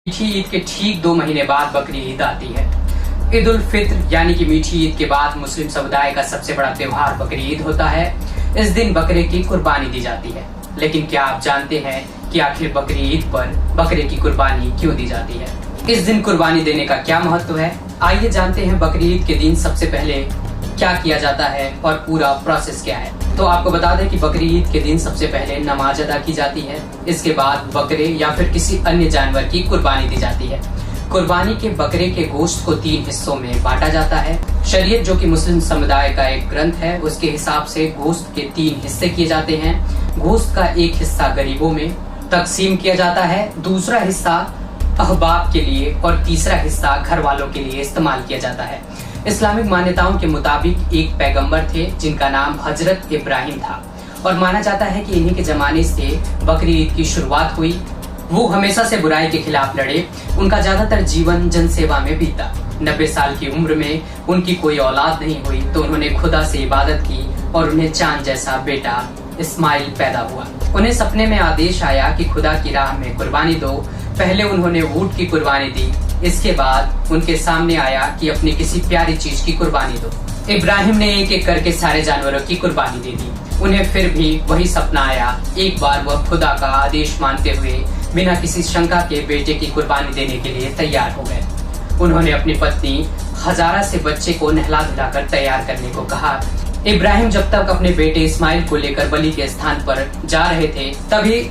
मीठी ईद के ठीक 2 महीने बाद बकरी ईद आती है। ईद उल फित्र यानी कि मीठी ईद के बाद मुस्लिम समुदाय का सबसे बड़ा त्योहार बकरी ईद होता है। इस दिन बकरे की कुर्बानी दी जाती है। लेकिन क्या आप जानते हैं कि आखिर बकरी ईद पर बकरे की कुर्बानी क्यों दी जाती है? इस दिन कुर्बानी देने का क्या महत्व है? आइए जानते हैं बकरी ईद के दिन सबसे पहले क्या किया जाता है और पूरा प्रोसेस क्या है। तो आपको बता दें कि बकरी ईद के दिन सबसे पहले नमाज अदा की जाती है। इसके बाद बकरे या फिर किसी अन्य जानवर की कुर्बानी दी जाती है। कुर्बानी के बकरे के गोश्त को 3 हिस्सों में बांटा जाता है। शरीयत जो कि मुस्लिम समुदाय का एक ग्रंथ है, उसके हिसाब से गोश्त के 3 हिस्से किए जाते हैं। गोश्त का एक हिस्सा गरीबों में तकसीम किया जाता है, दूसरा हिस्सा अहबाब के लिए और तीसरा हिस्सा घर वालों के लिए इस्तेमाल किया जाता है। इस्लामिक मान्यताओं के मुताबिक एक पैगंबर थे जिनका नाम हजरत इब्राहिम था और माना जाता है कि इन्हीं के जमाने से बकरी ईद की शुरुआत हुई। वो हमेशा से बुराई के खिलाफ लड़े। उनका ज्यादातर जीवन जनसेवा में बीता। 90 साल की उम्र में उनकी कोई औलाद नहीं हुई तो उन्होंने खुदा से इबादत की और उन्हें चांद जैसा बेटा इस्माइल पैदा हुआ। उन्हें सपने में आदेश आया कि खुदा की राह में कुर्बानी दो। पहले उन्होंने ऊंट की कुर्बानी दी। इसके बाद उनके सामने आया कि अपनी किसी प्यारी चीज की कुर्बानी दो। इब्राहिम ने एक एक करके सारे जानवरों की कुर्बानी दे दी। उन्हें फिर भी वही सपना आया। एक बार वह खुदा का आदेश मानते हुए बिना किसी शंका के बेटे की कुर्बानी देने के लिए तैयार हो गए। उन्होंने अपनी पत्नी हजारा से बच्चे को नहला धुलाकर तैयार करने को कहा। इब्राहिम जब तक अपने बेटे इस्माइल को लेकर बलि के स्थान पर जा रहे थे, तभी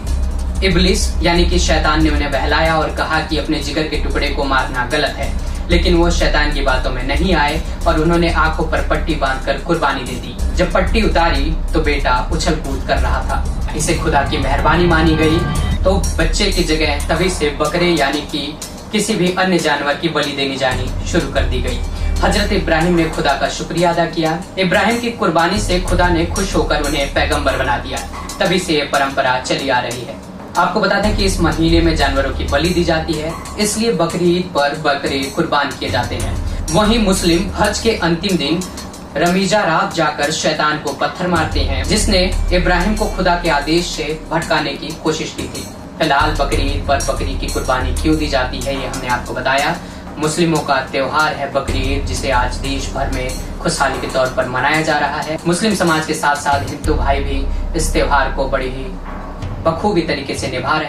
इब्लिस यानी कि शैतान ने उन्हें बहलाया और कहा कि अपने जिगर के टुकड़े को मारना गलत है। लेकिन वो शैतान की बातों में नहीं आए और उन्होंने आंखों पर पट्टी बांधकर कुर्बानी दे दी। जब पट्टी उतारी तो बेटा उछल कूद कर रहा था। इसे खुदा की मेहरबानी मानी गई तो बच्चे की जगह तभी से बकरे यानी कि किसी भी अन्य जानवर की बलि देनी जानी शुरू कर दी गई। हजरत इब्राहिम ने खुदा का शुक्रिया अदा किया। इब्राहिम की कुर्बानी से खुदा ने खुश होकर उन्हें पैगंबर बना दिया। तभी से ये परंपरा चली आ रही है। आपको बता दें कि इस महीने में जानवरों की बलि दी जाती है, इसलिए बकरी ईद पर बकरे कुर्बान किए जाते हैं। वहीं मुस्लिम हज के अंतिम दिन रमीजा रात जाकर शैतान को पत्थर मारते हैं, जिसने इब्राहिम को खुदा के आदेश से भटकाने की कोशिश की थी। फिलहाल बकरी ईद पर बकरी की कुर्बानी क्यों दी जाती है, ये हमने आपको बताया। मुस्लिमों का त्योहार है बकरी ईद, जिसे आज देश भर में खुशहाली के तौर पर मनाया जा रहा है। मुस्लिम समाज के साथ साथ हिंदू भाई भी इस त्योहार को बड़ी ही बखूबी तरीके से निभा रहे हैं।